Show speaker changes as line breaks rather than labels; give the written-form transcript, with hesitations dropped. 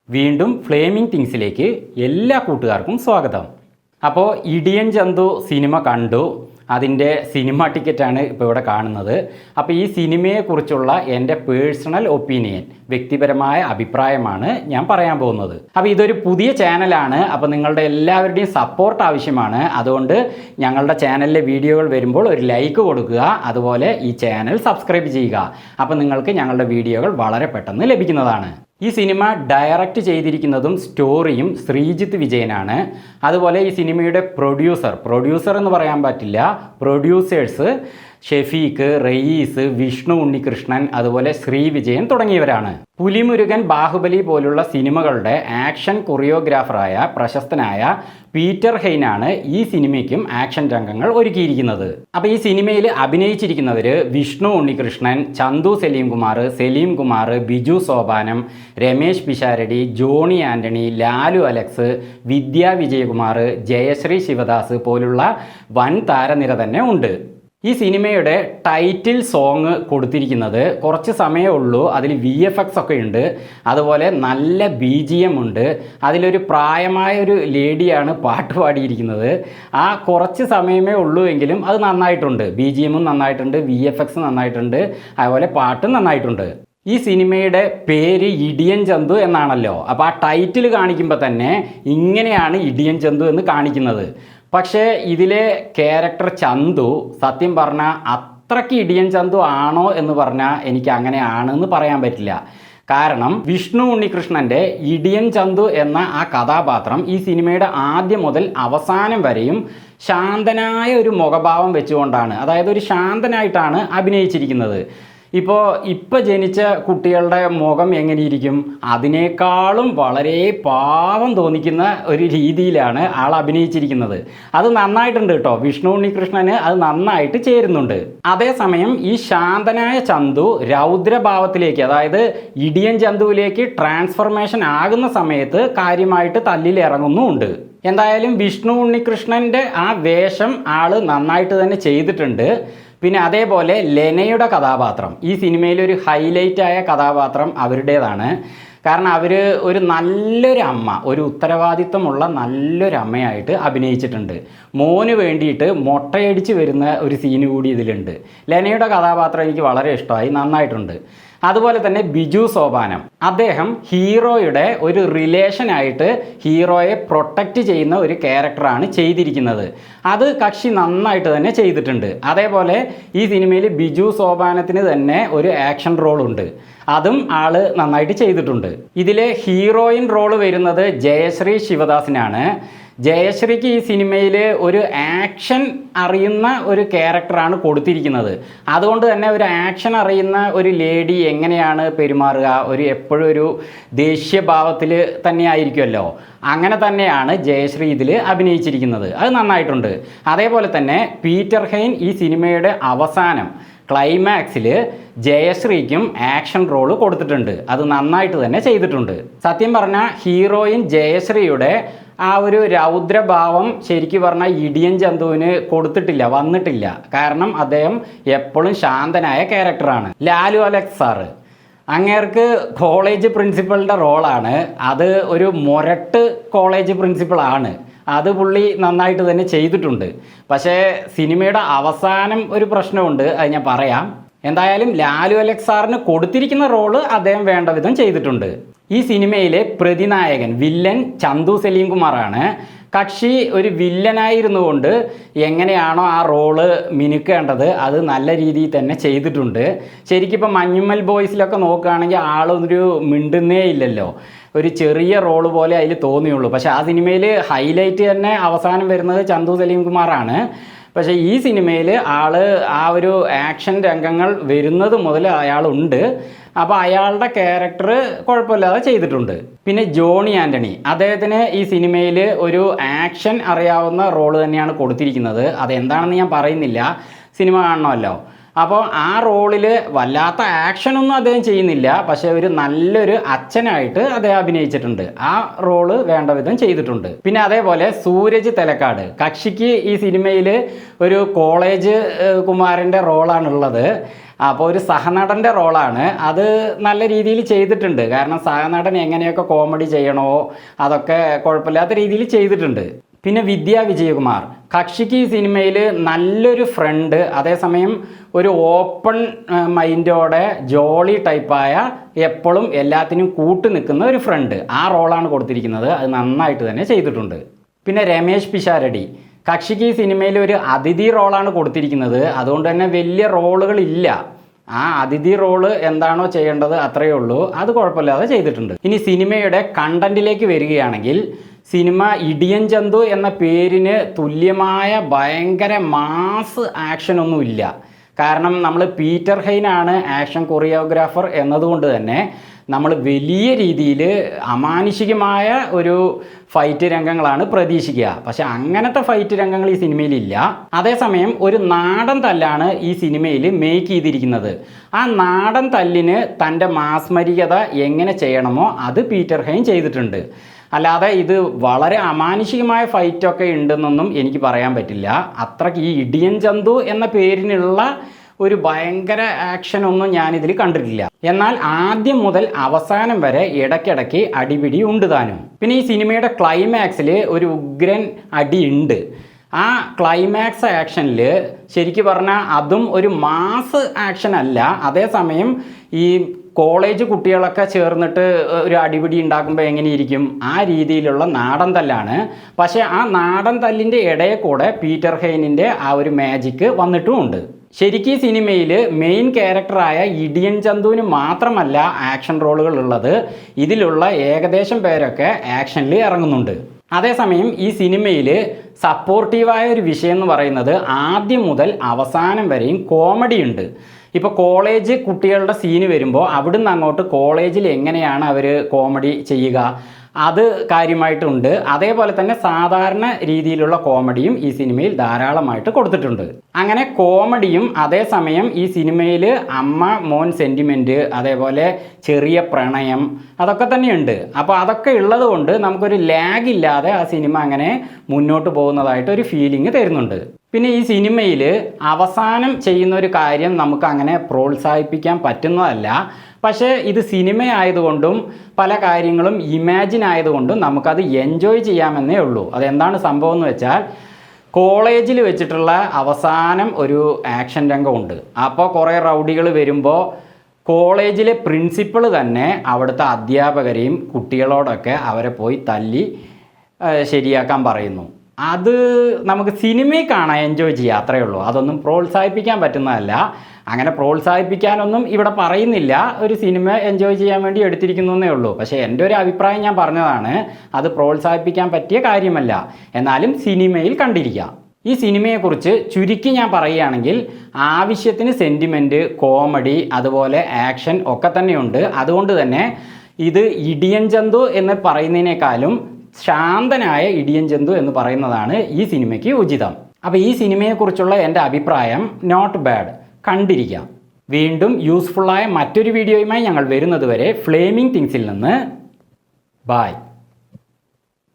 വീണ്ടും ഫ്ലേമിംഗ് തിങ്സിലേക്ക് എല്ലാ കൂട്ടുകാർക്കും സ്വാഗതം. അപ്പോൾ ഇടിയൻ ചന്തു സിനിമ കണ്ടു. അതിൻ്റെ സിനിമ ടിക്കറ്റാണ് ഇപ്പോൾ ഇവിടെ കാണുന്നത്. അപ്പോൾ ഈ സിനിമയെക്കുറിച്ചുള്ള എൻ്റെ പേഴ്സണൽ ഒപ്പീനിയൻ, വ്യക്തിപരമായ അഭിപ്രായമാണ് ഞാൻ പറയാൻ പോകുന്നത്. അപ്പോൾ ഇതൊരു പുതിയ ചാനലാണ്. അപ്പോൾ നിങ്ങളുടെ എല്ലാവരുടെയും സപ്പോർട്ട് ആവശ്യമാണ്. അതുകൊണ്ട് ഞങ്ങളുടെ ചാനലിലെ വീഡിയോകൾ വരുമ്പോൾ ഒരു ലൈക്ക് കൊടുക്കുക, അതുപോലെ ഈ ചാനൽ സബ്സ്ക്രൈബ് ചെയ്യുക. അപ്പോൾ നിങ്ങൾക്ക് ഞങ്ങളുടെ വീഡിയോകൾ വളരെ പെട്ടെന്ന് ലഭിക്കുന്നതാണ്. ഈ സിനിമ ഡയറക്റ്റ് ചെയ്തിരിക്കുന്നതും സ്റ്റോറിയും ശ്രീജിത്ത് വിജയനാണ്. അതുപോലെ ഈ സിനിമയുടെ പ്രൊഡ്യൂസർ എന്ന് പറയാൻ പറ്റില്ല, പ്രൊഡ്യൂസേഴ്സ് ഷെഫീഖ്, റയീസ്, വിഷ്ണു ഉണ്ണികൃഷ്ണൻ, അതുപോലെ ശ്രീവിജയൻ തുടങ്ങിയവരാണ്. പുലിമുരുകൻ, ബാഹുബലി പോലുള്ള സിനിമകളുടെ ആക്ഷൻ കൊറിയോഗ്രാഫറായ പ്രശസ്തനായ പീറ്റർ ഹെയ്നാണ് ഈ സിനിമയ്ക്കും ആക്ഷൻ രംഗങ്ങൾ ഒരുക്കിയിരിക്കുന്നത്. അപ്പോൾ ഈ സിനിമയിൽ അഭിനയിച്ചിരിക്കുന്നവർ വിഷ്ണു ഉണ്ണികൃഷ്ണൻ, ചന്തു സലീം കുമാർ, ബിജു സോപാനം, രമേശ് പിഷാരടി, ജോണി ആൻ്റണി, ലാലു അലക്സ്, വിദ്യാ വിജയകുമാർ, ജയശ്രീ ശിവദാസ് പോലുള്ള വൻ താരനിര തന്നെ ഉണ്ട്. ഈ സിനിമയുടെ ടൈറ്റിൽ സോങ് കൊടുത്തിരിക്കുന്നത് കുറച്ച് സമയമേ ഉള്ളൂ. അതിൽ VFX ഒക്കെ ഉണ്ട്, അതുപോലെ നല്ല BGM ഉണ്ട്. അതിലൊരു പ്രായമായ ഒരു ലേഡിയാണ് പാട്ട് പാടിയിരിക്കുന്നത്. ആ കുറച്ച് സമയമേ ഉള്ളൂ എങ്കിലും അത് നന്നായിട്ടുണ്ട്. BGM നന്നായിട്ടുണ്ട്, VFX നന്നായിട്ടുണ്ട്, അതുപോലെ പാട്ടും നന്നായിട്ടുണ്ട്. ഈ സിനിമയുടെ പേര് ഇടിയൻ ചന്തു എന്നാണല്ലോ. അപ്പോൾ ആ ടൈറ്റിൽ കാണിക്കുമ്പോൾ തന്നെ ഇങ്ങനെയാണ് ഇടിയൻ ചന്തു എന്ന് കാണിക്കുന്നത്. പക്ഷേ ഇതിലെ ക്യാരക്ടർ ചന്തു സത്യം പറഞ്ഞാൽ അത്രയ്ക്ക് ഇടിയൻ ചന്തു ആണോ എന്ന് പറഞ്ഞാൽ എനിക്ക് അങ്ങനെയാണെന്ന് പറയാൻ പറ്റില്ല. കാരണം വിഷ്ണു ഉണ്ണികൃഷ്ണൻ്റെ ഇടിയൻ ചന്തു എന്ന ആ കഥാപാത്രം ഈ സിനിമയുടെ ആദ്യം മുതൽ അവസാനം വരെയും ശാന്തനായ ഒരു മുഖഭാവം വെച്ചുകൊണ്ടാണ്, അതായത് ഒരു ശാന്തനായിട്ടാണ് അഭിനയിച്ചിരിക്കുന്നത്. ഇപ്പോൾ ജനിച്ച കുട്ടികളുടെ മുഖം എങ്ങനെയിരിക്കും, അതിനേക്കാളും വളരെ പാവം തോന്നിക്കുന്ന ഒരു രീതിയിലാണ് ആൾ അഭിനയിച്ചിരിക്കുന്നത്. അത് നന്നായിട്ടുണ്ട് കേട്ടോ. വിഷ്ണു ഉണ്ണികൃഷ്ണന് അത് നന്നായിട്ട് ചേരുന്നുണ്ട്. അതേസമയം ഈ ശാന്തനായ ചന്തു രൗദ്രഭാവത്തിലേക്ക്, അതായത് ഇടിയൻ ചന്തുവിലേക്ക് ട്രാൻസ്ഫർമേഷൻ ആകുന്ന സമയത്ത് കാര്യമായിട്ട് തല്ലിലിറങ്ങുന്നുമുണ്ട്. എന്തായാലും വിഷ്ണു ഉണ്ണികൃഷ്ണൻ്റെ ആ വേഷം ആൾ നന്നായിട്ട് തന്നെ ചെയ്തിട്ടുണ്ട്. പിന്നെ അതേപോലെ ലെനയുടെ കഥാപാത്രം ഈ സിനിമയിലൊരു ഹൈലൈറ്റായ കഥാപാത്രം അവരുടേതാണ്. കാരണം അവർ ഒരു നല്ലൊരു അമ്മ, ഒരു ഉത്തരവാദിത്വമുള്ള നല്ലൊരു അമ്മയായിട്ട് അഭിനയിച്ചിട്ടുണ്ട്. മോന് വേണ്ടിയിട്ട് മൊട്ടയടിച്ച് വരുന്ന ഒരു സീന് കൂടി ഇതിലുണ്ട്. ലെനയുടെ കഥാപാത്രം എനിക്ക് വളരെ ഇഷ്ടമായി, നന്നായിട്ടുണ്ട്. അതുപോലെ തന്നെ ബിജു സോപാനം, അദ്ദേഹം ഹീറോയുടെ ഒരു റിലേഷനായിട്ട് ഹീറോയെ പ്രൊട്ടക്റ്റ് ചെയ്യുന്ന ഒരു ക്യാരക്ടറാണ് ചെയ്തിരിക്കുന്നത്. അത് കക്ഷി നന്നായിട്ട് തന്നെ ചെയ്തിട്ടുണ്ട്. അതേപോലെ ഈ സിനിമയിൽ ബിജു സോപാനത്തിന് തന്നെ ഒരു ആക്ഷൻ റോളുണ്ട്, അതും ആൾ നന്നായിട്ട് ചെയ്തിട്ടുണ്ട്. ഇതിലെ ഹീറോയിൻ റോള് വരുന്നത് ജയശ്രീ ശിവദാസിനാണ്. ജയശ്രീക്ക് ഈ സിനിമയിൽ ഒരു ആക്ഷൻ അറിയുന്ന ഒരു ക്യാരക്ടറാണ് കൊടുത്തിരിക്കുന്നത്. അതുകൊണ്ട് തന്നെ ഒരു ആക്ഷൻ അറിയുന്ന ഒരു ലേഡി എങ്ങനെയാണ് പെരുമാറുക, എപ്പോഴും ഒരു ദേഷ്യഭാവത്തിൽ തന്നെ ആയിരിക്കുമല്ലോ. അങ്ങനെ തന്നെയാണ് ജയശ്രീ ഇതിൽ അഭിനയിച്ചിരിക്കുന്നത്. അത് നന്നായിട്ടുണ്ട്. അതേപോലെ തന്നെ പീറ്റർ ഹെയ്ൻ ഈ സിനിമയുടെ അവസാനം ക്ലൈമാക്സിൽ ജയശ്രീക്കും ആക്ഷൻ റോള് കൊടുത്തിട്ടുണ്ട്. അത് നന്നായിട്ട് തന്നെ ചെയ്തിട്ടുണ്ട്. സത്യം പറഞ്ഞാൽ ഹീറോയിൻ ജയശ്രീയുടെ ആ ഒരു രൗദ്രഭാവം ശരിക്കും പറഞ്ഞാൽ ഇടിയൻ ചന്തുവിന് വന്നിട്ടില്ല. കാരണം അദ്ദേഹം എപ്പോഴും ശാന്തനായ ക്യാരക്ടറാണ്. ലാലു അലക്സ് സാറ്, അങ്ങേർക്ക് കോളേജ് പ്രിൻസിപ്പളിൻ്റെ റോളാണ്. അത് ഒരു മൊരട്ട് കോളേജ് പ്രിൻസിപ്പളാണ്. അത് പുള്ളി നന്നായിട്ട് തന്നെ ചെയ്തിട്ടുണ്ട്. പക്ഷേ സിനിമയുടെ അവസാനം ഒരു പ്രശ്നമുണ്ട്, അത് ഞാൻ പറയാം. എന്തായാലും ലാലു അലക്സ് സാറിന് കൊടുത്തിരിക്കുന്ന റോള് അദ്ദേഹം വേണ്ട വിധം ചെയ്തിട്ടുണ്ട്. ഈ സിനിമയിലെ പ്രതിനായകൻ വില്ലൻ ചന്തു സലീം കുമാറാണ്. കക്ഷി ഒരു വില്ലനായിരുന്നു കൊണ്ട് എങ്ങനെയാണോ ആ റോള് മിനുക്കേണ്ടത് അത് നല്ല രീതിയിൽ തന്നെ ചെയ്തിട്ടുണ്ട്. ശരിക്കും ഇപ്പം മഞ്ഞുമ്മൽ ബോയ്സിലൊക്കെ നോക്കുകയാണെങ്കിൽ ആളൊരു മിണ്ടുന്നേ ഇല്ലല്ലോ, ഒരു ചെറിയ റോള് പോലെ അതിൽ തോന്നിയുള്ളൂ. പക്ഷേ ആ സിനിമയിൽ ഹൈലൈറ്റ് തന്നെ അവസാനം വരുന്നത് ചന്തു സലീം കുമാറാണ്. പക്ഷേ ഈ സിനിമയിൽ ആ ഒരു ആക്ഷൻ രംഗങ്ങൾ വരുന്നത് മുതൽ അയാളുണ്ട്. അപ്പോൾ അയാളുടെ ക്യാരക്ടർ കുഴപ്പമില്ലാതെ ചെയ്തിട്ടുണ്ട്. പിന്നെ ജോണി ആൻ്റണി, അദ്ദേഹത്തിന് ഈ സിനിമയിൽ ഒരു ആക്ഷൻ അറിയാവുന്ന റോള് തന്നെയാണ് കൊടുത്തിരിക്കുന്നത്. അതെന്താണെന്ന് ഞാൻ പറയുന്നില്ല, സിനിമ കാണണമല്ലോ. അപ്പോൾ ആ റോളിൽ വല്ലാത്ത ആക്ഷനൊന്നും അദ്ദേഹം ചെയ്യുന്നില്ല, പക്ഷേ ഒരു നല്ലൊരു അച്ഛനായിട്ട് അദ്ദേഹം അഭിനയിച്ചിട്ടുണ്ട്. ആ റോള് വേണ്ട വിധം ചെയ്തിട്ടുണ്ട്. പിന്നെ അതേപോലെ സൂരജ് തെലക്കാട്, കക്ഷിക്ക് ഈ സിനിമയിൽ ഒരു കോളേജ് കുമാരൻ്റെ റോളാണുള്ളത്. അപ്പോൾ ഒരു സഹനടൻ്റെ റോളാണ്. അത് നല്ല രീതിയിൽ ചെയ്തിട്ടുണ്ട്. കാരണം സഹനടൻ എങ്ങനെയൊക്കെ കോമഡി ചെയ്യണോ അതൊക്കെ കുഴപ്പമില്ലാത്ത രീതിയിൽ ചെയ്തിട്ടുണ്ട്. പിന്നെ വിദ്യാ വിജയകുമാർ, കക്ഷിക്ക് ഈ സിനിമയിൽ നല്ലൊരു ഫ്രണ്ട്, അതേസമയം ഒരു ഓപ്പൺ മൈൻഡോടെ ജോളി ടൈപ്പായ എപ്പോഴും എല്ലാത്തിനും കൂട്ടു നിൽക്കുന്ന ഒരു ഫ്രണ്ട്, ആ റോളാണ് കൊടുത്തിരിക്കുന്നത്. അത് നന്നായിട്ട് തന്നെ ചെയ്തിട്ടുണ്ട്. പിന്നെ രമേശ് പിഷാരടി, കക്ഷിക്ക് ഈ സിനിമയിൽ ഒരു അതിഥി റോളാണ് കൊടുത്തിരിക്കുന്നത്. അതുകൊണ്ട് തന്നെ വലിയ റോളുകളില്ല. ആ അതിഥി റോള് എന്താണോ ചെയ്യേണ്ടത് അത്രയേ ഉള്ളൂ. അത് കുഴപ്പമില്ലാതെ ചെയ്തിട്ടുണ്ട്. ഇനി സിനിമയുടെ കണ്ടന്റിലേക്ക് വരികയാണെങ്കിൽ, സിനിമ ഇടിയൻ ചന്തു എന്ന പേരിന് തുല്യമായ ഭയങ്കര മാസ് ആക്ഷനൊന്നുമില്ല. കാരണം നമ്മൾ പീറ്റർ ഹെയ്നാണ് ആക്ഷൻ കൊറിയോഗ്രാഫർ എന്നതുകൊണ്ട് തന്നെ നമ്മൾ വലിയ രീതിയിൽ അമാനുഷികമായ ഒരു ഫൈറ്റ് രംഗങ്ങളാണ് പ്രതീക്ഷിക്കുക. പക്ഷെ അങ്ങനത്തെ ഫൈറ്റ് രംഗങ്ങൾ ഈ സിനിമയിലില്ല. അതേസമയം ഒരു നാടൻ തല്ലാണ് ഈ സിനിമയിൽ മേക്ക് ചെയ്തിരിക്കുന്നത്. ആ നാടൻ തല്ലിന് തൻ്റെ മാസ്മരികത എങ്ങനെ ചെയ്യണമോ അത് പീറ്റർ ഹെയ്ൻ ചെയ്തിട്ടുണ്ട്. അല്ലാതെ ഇത് വളരെ അമാനുഷികമായ ഫൈറ്റൊക്കെ ഉണ്ടെന്നൊന്നും എനിക്ക് പറയാൻ പറ്റില്ല. അത്രയ്ക്ക് ഈ ഇടിയൻ ചന്തു എന്ന പേരിനുള്ള ഒരു ഭയങ്കര ആക്ഷനൊന്നും ഞാനിതിൽ കണ്ടിട്ടില്ല. എന്നാൽ ആദ്യം മുതൽ അവസാനം വരെ ഇടയ്ക്കിടയ്ക്ക് അടിപിടി ഉണ്ട് താനും. പിന്നെ ഈ സിനിമയുടെ ക്ലൈമാക്സിൽ ഒരു ഉഗ്രൻ അടിയുണ്ട്. ആ ക്ലൈമാക്സ് ആക്ഷനിൽ ശരിക്കും പറഞ്ഞാൽ അതും ഒരു മാസ് ആക്ഷൻ അല്ല. അതേസമയം ഈ കോളേജ് കുട്ടികളൊക്കെ ചേർന്നിട്ട് ഒരു അടിപിടി ഉണ്ടാക്കുമ്പോൾ എങ്ങനെയിരിക്കും, ആ രീതിയിലുള്ള നാടൻ തല്ലാണ്. പക്ഷേ ആ നാടൻ തല്ലിൻ്റെ ഇടയിൽ കൂടെ പീറ്റർ ഹെയ്നിൻ്റെ ആ ഒരു മാജിക്ക് വന്നിട്ടുമുണ്ട്. ശരിക്കും സിനിമയിൽ മെയിൻ ക്യാരക്ടറായ ഇടിയൻ ചന്തുവിന് മാത്രമല്ല ആക്ഷൻ റോളുകൾ ഉള്ളത്. ഇതിലുള്ള ഏകദേശം പേരൊക്കെ ആക്ഷനിൽ ഇറങ്ങുന്നുണ്ട്. അതേസമയം ഈ സിനിമയിൽ സപ്പോർട്ടീവായ ഒരു വിഷയം എന്ന് പറയുന്നത് ആദ്യം മുതൽ അവസാനം വരെയും കോമഡി ഉണ്ട്. ഇപ്പോൾ കോളേജ് കുട്ടികളുടെ സീന് വരുമ്പോൾ അവിടുന്ന് അങ്ങോട്ട് കോളേജിൽ എങ്ങനെയാണ് അവർ കോമഡി ചെയ്യുക, അത് കാര്യമായിട്ടുണ്ട്. അതേപോലെ തന്നെ സാധാരണ രീതിയിലുള്ള കോമഡിയും ഈ സിനിമയിൽ ധാരാളമായിട്ട് കൊടുത്തിട്ടുണ്ട്. അങ്ങനെ കോമഡിയും അതേസമയം ഈ സിനിമയിൽ അമ്മ മോൻ സെൻറ്റിമെൻറ്റ്, അതേപോലെ ചെറിയ പ്രണയം, അതൊക്കെ തന്നെയുണ്ട്. അപ്പോൾ അതൊക്കെ ഉള്ളത് കൊണ്ട് നമുക്കൊരു ലാഗ് ഇല്ലാതെ ആ സിനിമ അങ്ങനെ മുന്നോട്ട് പോകുന്നതായിട്ട് ഒരു ഫീലിംഗ് തരുന്നുണ്ട്. പിന്നെ ഈ സിനിമയിൽ അവസാനം ചെയ്യുന്ന ഒരു കാര്യം നമുക്ക് അങ്ങനെ പ്രോത്സാഹിപ്പിക്കാൻ പറ്റുന്നതല്ല. പക്ഷേ ഇത് സിനിമയായതുകൊണ്ടും പല കാര്യങ്ങളും ഇമാജിൻ ആയതുകൊണ്ടും നമുക്കത് എൻജോയ് ചെയ്യാമെന്നേ ഉള്ളൂ. അതെന്താണ് സംഭവം എന്ന് വെച്ചാൽ, കോളേജിൽ വെച്ചിട്ടുള്ള അവസാനം ഒരു ആക്ഷൻ രംഗമുണ്ട്. അപ്പോൾ കുറേ റൗഡികൾ വരുമ്പോൾ കോളേജിലെ പ്രിൻസിപ്പൾ തന്നെ അവിടുത്തെ അധ്യാപകരെയും കുട്ടികളോടൊക്കെ അവരെ പോയി തല്ലി ശരിയാക്കാൻ പറയുന്നു. അത് നമുക്ക് സിനിമയിൽ കാണാൻ എൻജോയ് ചെയ്യാം, അത്രയേ ഉള്ളൂ. അതൊന്നും പ്രോത്സാഹിപ്പിക്കാൻ പറ്റുന്നതല്ല. അങ്ങനെ പ്രോത്സാഹിപ്പിക്കാനൊന്നും ഇവിടെ പറയുന്നില്ല. ഒരു സിനിമ എൻജോയ് ചെയ്യാൻ വേണ്ടി എടുത്തിരിക്കുന്നേ ഉള്ളൂ. പക്ഷേ എൻ്റെ ഒരു അഭിപ്രായം ഞാൻ പറഞ്ഞതാണ്. അത് പ്രോത്സാഹിപ്പിക്കാൻ പറ്റിയ കാര്യമല്ല. എന്നാലും സിനിമയിൽ കണ്ടിരിക്കാം. ഈ സിനിമയെക്കുറിച്ച് ചുരുക്കി ഞാൻ പറയുകയാണെങ്കിൽ, ആവശ്യത്തിന് സെൻറ്റിമെൻറ്റ്, കോമഡി, അതുപോലെ ആക്ഷൻ ഒക്കെ തന്നെയുണ്ട്. അതുകൊണ്ട് തന്നെ ഇത് ഇടിയൻ ചന്തു എന്ന് പറയുന്നതിനേക്കാളും ശാന്തനായ ഇടിയൻ ചന്തു എന്ന് പറയുന്നതാണ് ഈ സിനിമയ്ക്ക് ഉചിതം. അപ്പോൾ ഈ സിനിമയെക്കുറിച്ചുള്ള എൻ്റെ അഭിപ്രായം നോട്ട് ബാഡ്, കണ്ടിരിക്കാം. വീണ്ടും യൂസ്ഫുള്ളായ മറ്റൊരു വീഡിയോയുമായി ഞങ്ങൾ വരുന്നത് വരെ ഫ്ലേമിംഗ് തിങ്സിൽ നിന്ന് ബൈ.